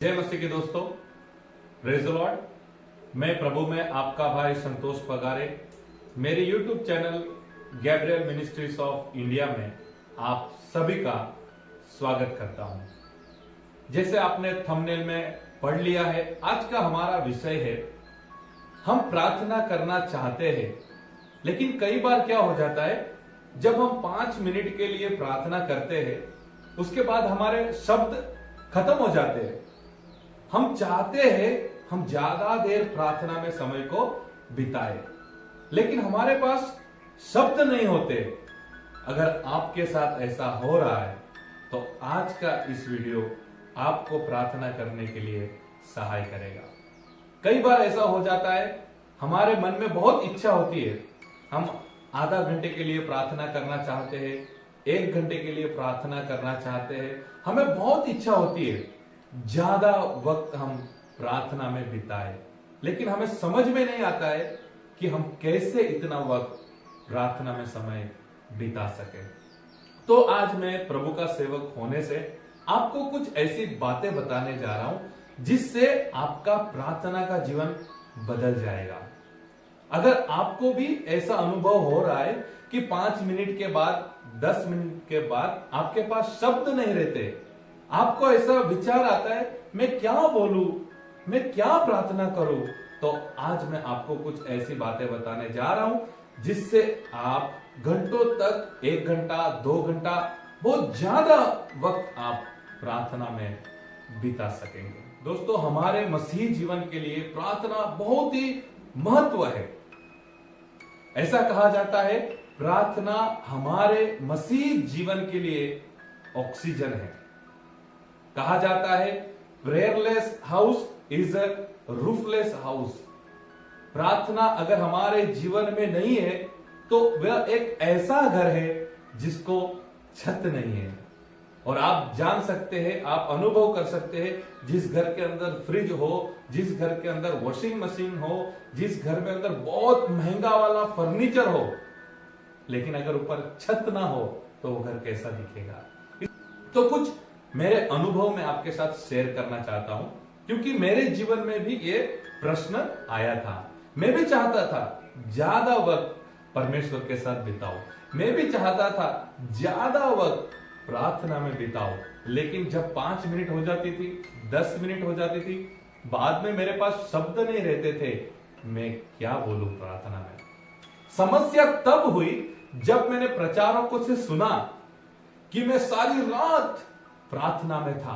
जय मसीह के दोस्तों, प्रेज द लॉर्ड। मैं प्रभु में आपका भाई संतोष पगारे मेरे YouTube channel Gabriel ministries of India में आप सभी का स्वागत करता हूं। जैसे आपने थंबनेल में पढ़ लिया है, आज का हमारा विषय है हम प्रार्थना करना चाहते हैं, लेकिन कई बार क्या हो जाता है, जब हम 5 मिनट के लिए प्रार्थना करते हैं उसके बाद हमारे शब्द खत्म हो जाते हैं। हम चाहते हैं हम ज्यादा देर प्रार्थना में समय को बिताए, लेकिन हमारे पास शब्द नहीं होते। अगर आपके साथ ऐसा हो रहा है तो आज का इस वीडियो आपको प्रार्थना करने के लिए सहाय करेगा। कई बार ऐसा हो जाता है, हमारे मन में बहुत इच्छा होती है, हम आधा घंटे के लिए प्रार्थना करना चाहते हैं, 1 घंटे के लिए प्रार्थना करना चाहते हैं, हमें बहुत इच्छा होती है ज्यादा वक्त हम प्रार्थना में बिताए, लेकिन हमें समझ में नहीं आता है कि हम कैसे इतना वक्त प्रार्थना में समय बिता सके। तो आज मैं प्रभु का सेवक होने से आपको कुछ ऐसी बातें बताने जा रहा हूं जिससे आपका प्रार्थना का जीवन बदल जाएगा। अगर आपको भी ऐसा अनुभव हो रहा है कि 5 मिनट के बाद, 10 मिनट के बाद आपके पास शब्द नहीं रहते, आपको ऐसा विचार आता है मैं क्या बोलूं, मैं क्या प्रार्थना करूं, तो आज मैं आपको कुछ ऐसी बातें बताने जा रहा हूं जिससे आप घंटों तक, 1 घंटा, 2 घंटा, बहुत ज्यादा वक्त आप प्रार्थना में बिता सकेंगे। दोस्तों, हमारे मसीह जीवन के लिए प्रार्थना बहुत ही महत्व है। ऐसा कहा जाता है प्रार्थना हमारे मसीह जीवन के लिए ऑक्सीजन है। कहा जाता है प्रेयरलेस हाउस इज अ रूफलेस हाउस। प्रार्थना अगर हमारे जीवन में नहीं है तो वह एक ऐसा घर है जिसको छत नहीं है। और आप जान सकते हैं, आप अनुभव कर सकते हैं, जिस घर के अंदर फ्रिज हो, जिस घर के अंदर वॉशिंग मशीन हो, जिस घर में अंदर बहुत महंगा वाला फर्नीचर हो, लेकिन अगर ऊपर छत ना हो तो वो घर कैसा दिखेगा। तो कुछ मेरे अनुभव में आपके साथ शेयर करना चाहता हूं, क्योंकि मेरे जीवन में भी ये प्रश्न आया था। मैं भी चाहता था ज्यादा वक्त परमेश्वर के साथ बिताओ, मैं भी चाहता था ज्यादा वक्त प्रार्थना में बिताओ, लेकिन जब 5 मिनट हो जाती थी, 10 मिनट हो जाती थी, बाद में मेरे पास शब्द नहीं रहते थे, मैं क्या बोलूं प्रार्थना में। समस्या तब हुई जब मैंने प्रचारकों से सुना कि मैं सारी रात प्रार्थना में था।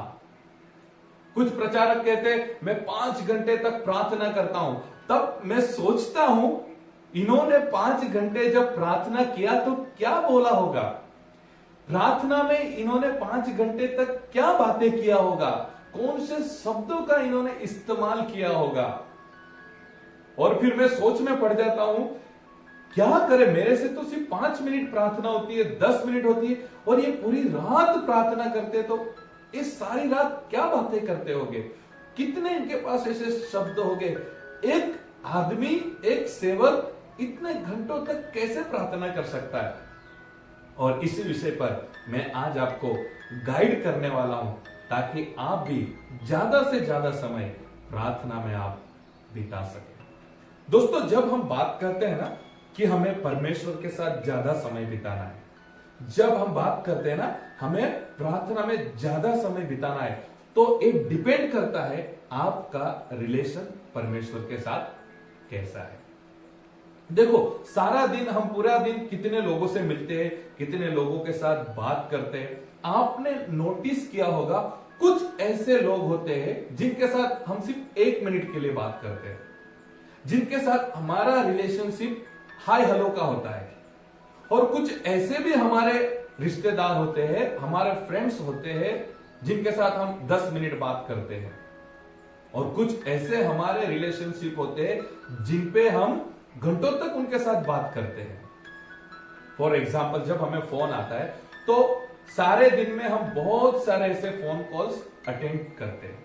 कुछ प्रचारक कहते मैं 5 घंटे तक प्रार्थना करता हूं। तब मैं सोचता हूं इन्होंने 5 घंटे जब प्रार्थना किया तो क्या बोला होगा, प्रार्थना में इन्होंने 5 घंटे तक क्या बातें किया होगा, कौन से शब्दों का इन्होंने इस्तेमाल किया होगा। और फिर मैं सोच में पड़ जाता हूं क्या करे, मेरे से तो सिर्फ 5 मिनट प्रार्थना होती है, 10 मिनट होती है, और ये पूरी रात प्रार्थना करते, तो इस सारी रात क्या बातें करते होंगे, कितने इनके पास ऐसे शब्द होंगे। एक आदमी, एक सेवक इतने घंटों तक कैसे प्रार्थना कर सकता है। और इसी विषय पर मैं आज आपको गाइड करने वाला हूं, ताकि आप भी ज्यादा से ज्यादा समय प्रार्थना में आप बिता सके। दोस्तों, जब हम बात करते हैं ना कि हमें परमेश्वर के साथ ज्यादा समय बिताना है, जब हम बात करते हैं ना हमें प्रार्थना में ज्यादा समय बिताना है, तो ये डिपेंड करता है आपका रिलेशन परमेश्वर के साथ कैसा है। देखो, सारा दिन हम पूरा दिन कितने लोगों से मिलते हैं, कितने लोगों के साथ बात करते हैं। आपने नोटिस किया होगा कुछ ऐसे लोग होते हैं जिनके साथ हम सिर्फ 1 मिनट के लिए बात करते हैं, जिनके साथ हमारा रिलेशनशिप हाय हेलो का होता है। और कुछ ऐसे भी हमारे रिश्तेदार होते हैं, हमारे फ्रेंड्स होते हैं, जिनके साथ हम 10 मिनट बात करते हैं। और कुछ ऐसे हमारे रिलेशनशिप होते हैं जिन पे हम घंटों तक उनके साथ बात करते हैं। फॉर एग्जाम्पल, जब हमें फोन आता है तो सारे दिन में हम बहुत सारे ऐसे फोन कॉल्स अटेंड करते हैं।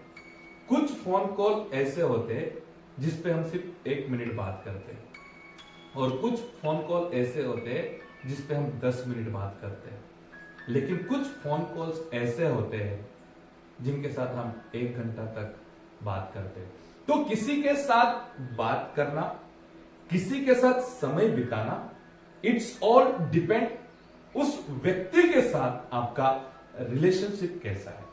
कुछ फोन कॉल ऐसे होते हैं जिसपे हम सिर्फ 1 मिनट बात करते हैं, और कुछ फोन कॉल ऐसे होते हैं जिसपे हम 10 मिनट बात करते हैं। लेकिन कुछ फोन कॉल्स ऐसे होते हैं जिनके साथ हम 1 घंटा तक बात करते हैं। तो किसी के साथ बात करना, किसी के साथ समय बिताना, इट्स ऑल डिपेंड उस व्यक्ति के साथ आपका रिलेशनशिप कैसा है।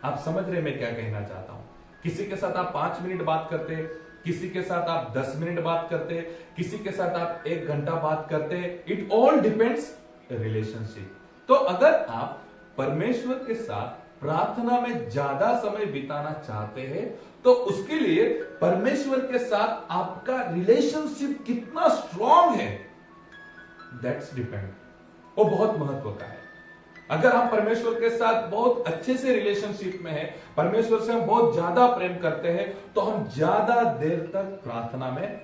आप समझ रहे मैं क्या कहना चाहता हूं। किसी के साथ आप 5 मिनट बात करते हैं, किसी के साथ आप 10 मिनट बात करते हैं, किसी के साथ आप 1 घंटा बात करते हैं। It all depends relationship. तो अगर आप परमेश्वर के साथ प्रार्थना में ज्यादा समय बिताना चाहते हैं तो उसके लिए परमेश्वर के साथ आपका रिलेशनशिप कितना स्ट्रांग है, दैट्स डिपेंड, वो बहुत महत्व का है। अगर हम परमेश्वर के साथ बहुत अच्छे से रिलेशनशिप में हैं, परमेश्वर से हम बहुत ज्यादा प्रेम करते हैं, तो हम ज्यादा देर तक प्रार्थना में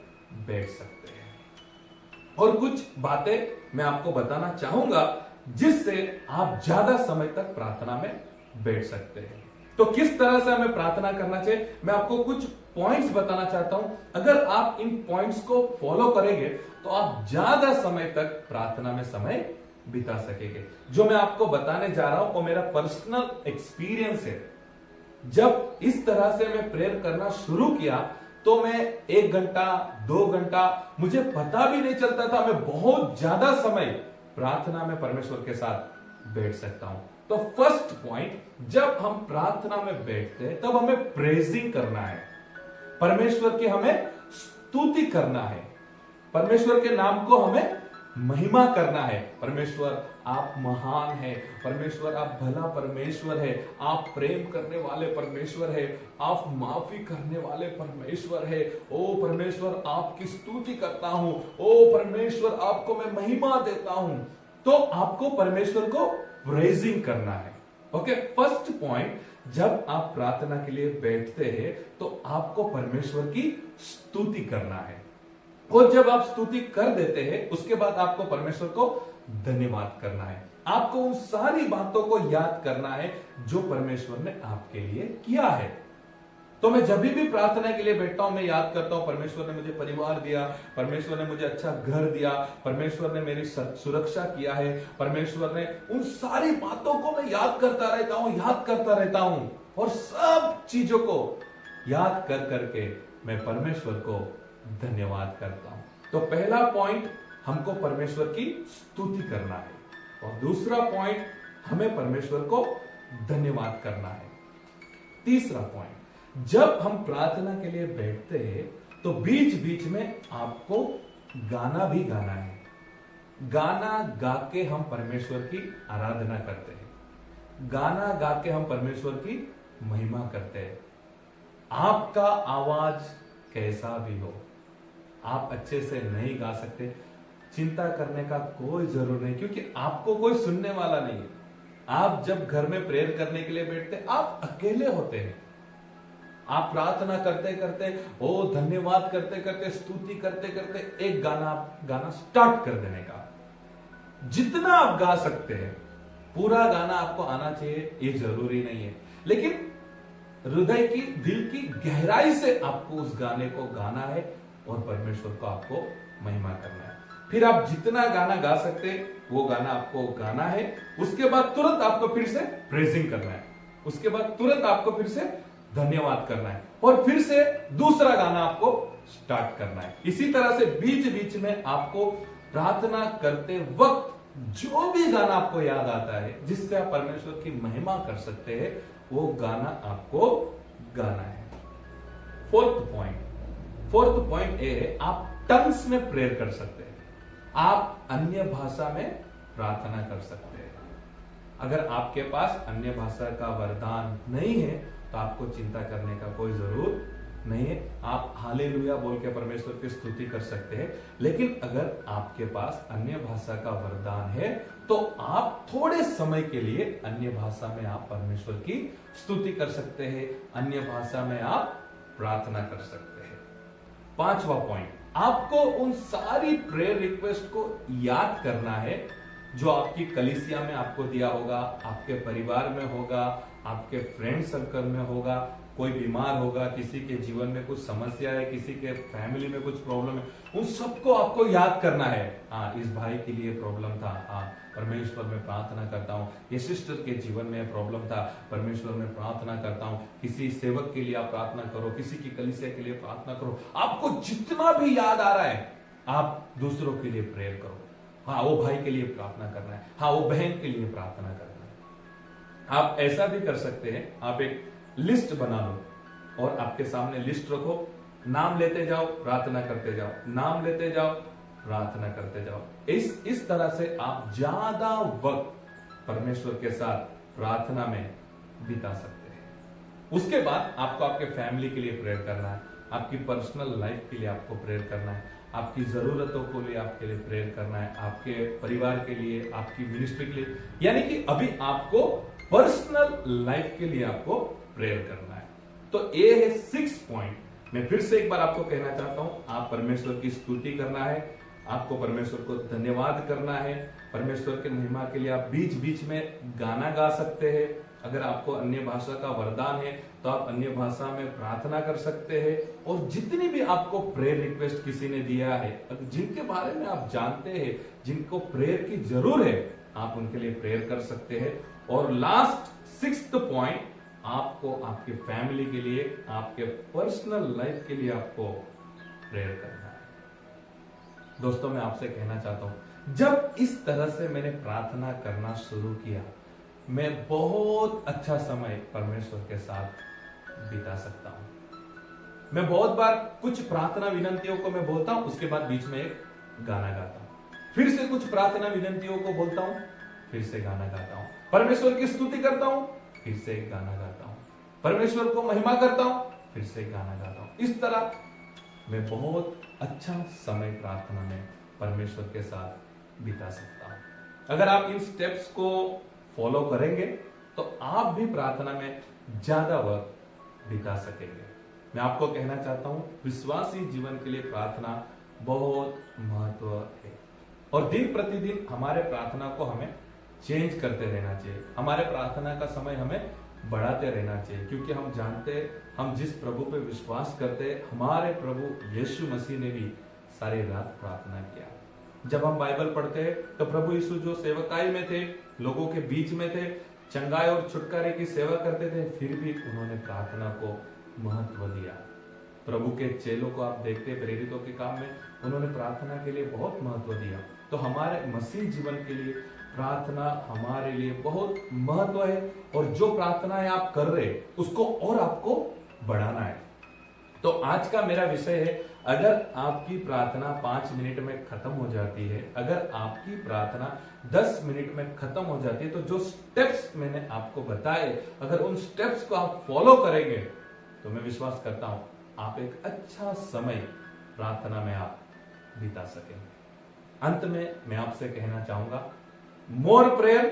बैठ सकते हैं। और कुछ बातें मैं आपको बताना चाहूंगा जिससे आप ज्यादा समय तक प्रार्थना में बैठ सकते हैं। तो किस तरह से हमें प्रार्थना करना चाहिए, मैं आपको कुछ पॉइंट्स बताना चाहता हूं। अगर आप इन पॉइंट्स को फॉलो करेंगे तो आप ज्यादा समय तक प्रार्थना में समय बिता सकेंगे। जो मैं आपको बताने जा रहा हूं वो मेरा पर्सनल एक्सपीरियंस है। जब इस तरह से मैं प्रेयर करना शुरू किया तो मैं 1 घंटा 2 घंटा मुझे पता भी नहीं चलता था, मैं बहुत ज्यादा समय प्रार्थना में परमेश्वर के साथ बैठ सकता हूं। तो फर्स्ट पॉइंट, जब हम प्रार्थना में बैठते हैं तब हमें प्रेजिंग करना है, परमेश्वर की हमें स्तुति करना है, परमेश्वर के नाम को हमें महिमा करना है। परमेश्वर आप महान है, परमेश्वर आप भला परमेश्वर है, आप प्रेम करने वाले परमेश्वर है, आप माफी करने वाले परमेश्वर है। ओ परमेश्वर आपकी स्तुति करता हूं, ओ परमेश्वर आपको मैं महिमा देता हूं। तो आपको परमेश्वर को प्रेजिंग करना है। ओके, फर्स्ट पॉइंट, जब आप प्रार्थना के लिए बैठते हैं तो आपको परमेश्वर की स्तुति करना है। और जब आप स्तुति कर देते हैं उसके बाद आपको परमेश्वर को धन्यवाद करना है। आपको उन सारी बातों को याद करना है जो परमेश्वर ने आपके लिए किया है। तो मैं जब भी प्रार्थना के लिए बैठता हूं मैं याद करता हूं परमेश्वर ने मुझे परिवार दिया, परमेश्वर ने मुझे अच्छा घर दिया, परमेश्वर ने मेरी सुरक्षा किया है, परमेश्वर ने, उन सारी बातों को मैं याद करता रहता हूं और सब चीजों को याद कर करके मैं परमेश्वर को धन्यवाद करता हूं। तो पहला पॉइंट, हमको परमेश्वर की स्तुति करना है और दूसरा पॉइंट, हमें परमेश्वर को धन्यवाद करना है। तीसरा पॉइंट, जब हम प्रार्थना के लिए बैठते हैं तो बीच बीच में आपको गाना भी गाना है। गाना गा के हम परमेश्वर की आराधना करते हैं, गाना गा के हम परमेश्वर की महिमा करते हैं। आपका आवाज कैसा भी हो, आप अच्छे से नहीं गा सकते, चिंता करने का कोई जरूरत नहीं, क्योंकि आपको कोई सुनने वाला नहीं है। आप जब घर में प्रेयर करने के लिए बैठते आप अकेले होते हैं। आप प्रार्थना करते करते, ओ धन्यवाद करते करते, स्तुति करते करते एक गाना स्टार्ट कर देने का। जितना आप गा सकते हैं, पूरा गाना आपको आना चाहिए ये जरूरी नहीं है, लेकिन हृदय की, दिल की गहराई से आपको उस गाने को गाना है और परमेश्वर को आपको महिमा करना है। फिर आप जितना गाना गा सकते वो गाना आपको गाना है। उसके बाद तुरंत आपको फिर से प्रेजिंग करना है, उसके बाद तुरंत आपको फिर से धन्यवाद करना है और फिर से दूसरा गाना आपको स्टार्ट करना है। इसी तरह से बीच बीच में आपको प्रार्थना करते वक्त जो भी गाना आपको याद आता है जिससे आप परमेश्वर की महिमा कर सकते हैं वो गाना आपको गाना है। फोर्थ पॉइंट ये है, आप टंग्स में प्रेयर कर सकते हैं, आप अन्य भाषा में प्रार्थना कर सकते हैं। अगर आपके पास अन्य भाषा का वरदान नहीं है तो आपको चिंता करने का कोई जरूरत नहीं है, आप हालेलुया बोल के परमेश्वर की स्तुति कर सकते हैं। लेकिन अगर आपके पास अन्य भाषा का वरदान है तो आप थोड़े समय के लिए अन्य भाषा में आप परमेश्वर की स्तुति कर सकते हैं, अन्य भाषा में आप प्रार्थना कर सकते हैं। 5वां पॉइंट, आपको उन सारी प्रेयर रिक्वेस्ट को याद करना है जो आपकी कलीसिया में आपको दिया होगा, आपके परिवार में होगा, आपके फ्रेंड सर्कल में होगा, कोई बीमार होगा, किसी के जीवन में कुछ समस्या है, किसी के फैमिली में कुछ प्रॉब्लम है, उन सबको आपको याद करना है। हाँ, इस भाई के लिए प्रॉब्लम था, हाँ परमेश्वर में प्रार्थना करता हूँ। ये सिस्टर के जीवन में प्रॉब्लम था, परमेश्वर में प्रार्थना करता हूँ। किसी सेवक के लिए आप प्रार्थना करो, किसी की कलीसिया के लिए प्रार्थना करो। आपको जितना भी याद आ रहा है आप दूसरों के लिए प्रेयर करो। हाँ, वो भाई के लिए प्रार्थना करना है, हाँ वो बहन के लिए प्रार्थना करना है। आप ऐसा भी कर सकते हैं, आप एक लिस्ट बना लो और आपके सामने लिस्ट रखो, नाम लेते जाओ, प्रार्थना करते जाओ, नाम लेते जाओ, प्रार्थना करते जाओ। इस तरह से आप ज्यादा वक्त परमेश्वर के साथ प्रार्थना में बिता सकते हैं। उसके बाद आपको आपके फैमिली के लिए प्रेयर करना है, आपकी पर्सनल लाइफ के लिए आपको प्रेयर करना है, आपकी जरूरतों को लिए आपके लिए प्रेयर करना है, आपके परिवार के लिए, आपकी मिनिस्ट्री के लिए, यानी कि अभी आपको पर्सनल लाइफ के लिए आपको प्रेयर करना है। तो ये है 6 पॉइंट। मैं फिर से एक बार आपको कहना चाहता हूं, आप परमेश्वर की स्तुति करना है, आपको परमेश्वर को धन्यवाद करना है। परमेश्वर के महिमा के लिए आप बीच बीच में गाना गा सकते हैं। अगर आपको अन्य भाषा का वरदान है तो आप अन्य भाषा में प्रार्थना कर सकते हैं। और जितनी भी आपको प्रेयर रिक्वेस्ट किसी ने दिया है, जिनके बारे में आप जानते हैं, जिनको प्रेयर की जरूर है, आप उनके लिए प्रेयर कर सकते हैं। और लास्ट 6th पॉइंट, आपको आपके फैमिली के लिए, आपके पर्सनल लाइफ के लिए आपको प्रेयर करना है। दोस्तों, मैं आपसे कहना चाहता हूं, जब इस तरह से मैंने प्रार्थना करना शुरू किया, मैं बहुत अच्छा समय परमेश्वर के साथ बिता सकता हूं। मैं बहुत बार कुछ प्रार्थना विनंतियों को मैं बोलता हूं, उसके बाद बीच में एक गाना गाता हूं, फिर से कुछ प्रार्थना विनंतियों को बोलता हूं, फिर से गाना गाता हूं, परमेश्वर की स्तुति करता हूं, फिर से एक गाना गाता हूं, परमेश्वर को महिमा करता हूं, फिर से एक गाना गाता हूं। इस तरह मैं बहुत अच्छा समय प्रार्थना में परमेश्वर के साथ बिता सकता हूं। अगर आप इन स्टेप्स को फॉलो करेंगे तो आप भी प्रार्थना में ज्यादा वक्त बिता सकेंगे। मैं आपको कहना चाहता हूं, विश्वासी जीवन के लिए प्रार्थना बहुत महत्व है और दिन प्रतिदिन हमारे प्रार्थना को हमें चेंज करते रहना चाहिए। हमारे प्रार्थना का समय हमें बढ़ाते रहना चाहिए, क्योंकि हम जानते हैं, हम जिस प्रभु पे विश्वास करते हैं, हमारे प्रभु यीशु मसीह ने भी सारी रात प्रार्थना किया। जब हम बाइबल पढ़ते हैं तो प्रभु यीशु जो सेवकाई में थे, लोगों के बीच में थे, चंगाई और छुटकारे की सेवा करते थे, फिर भी उन्होंने प्रार्थना को महत्व दिया। प्रभु के चेलों को आप देखते हैं, प्रेरितों के काम में उन्होंने प्रार्थना के लिए बहुत महत्व दिया। तो हमारे मसीह जीवन के लिए प्रार्थना हमारे लिए बहुत महत्व है, और जो प्रार्थनाएं आप कर रहे हैं उसको और आपको बढ़ाना है। तो आज का मेरा विषय है, अगर आपकी प्रार्थना 5 मिनट में खत्म हो जाती है, अगर आपकी प्रार्थना 10 मिनट में खत्म हो जाती है, तो जो स्टेप्स मैंने आपको बताए, अगर उन स्टेप्स को आप फॉलो करेंगे तो मैं विश्वास करता हूं आप एक अच्छा समय प्रार्थना में आप बिता सकेंगे। अंत में मैं आपसे कहना चाहूंगा, more prayer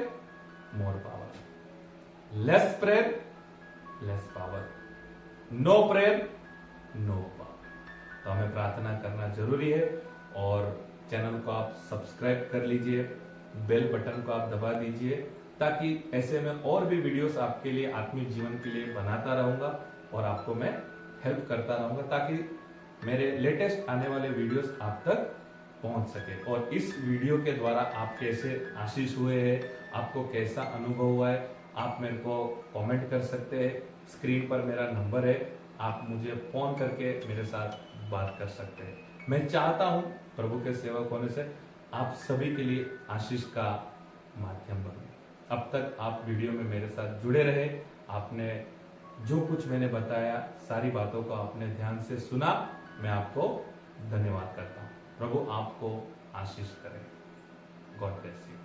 more power, less prayer less power, no prayer no power. तो हमें प्रार्थना करना जरूरी है, और चैनल को आप सब्सक्राइब कर लीजिए, बेल बटन को आप दबा दीजिए, ताकि ऐसे में और भी वीडियोस आपके लिए, आत्मिक जीवन के लिए बनाता रहूंगा और आपको मैं हेल्प करता रहूंगा, ताकि मेरे लेटेस्ट आने वाले वीडियोस आप तक पहुंच सके। और इस वीडियो के द्वारा आप कैसे आशीष हुए हैं, आपको कैसा अनुभव हुआ है, आप मेरे को कमेंट कर सकते हैं। स्क्रीन पर मेरा नंबर है, आप मुझे फोन करके मेरे साथ बात कर सकते हैं। मैं चाहता हूं प्रभु के सेवक होने से आप सभी के लिए आशीष का माध्यम बनूं। अब तक आप वीडियो में मेरे साथ जुड़े रहे, आपने जो कुछ मैंने बताया, सारी बातों को आपने ध्यान से सुना, मैं आपको धन्यवाद करता हूं। प्रभु आपको आशीष करे। God bless you.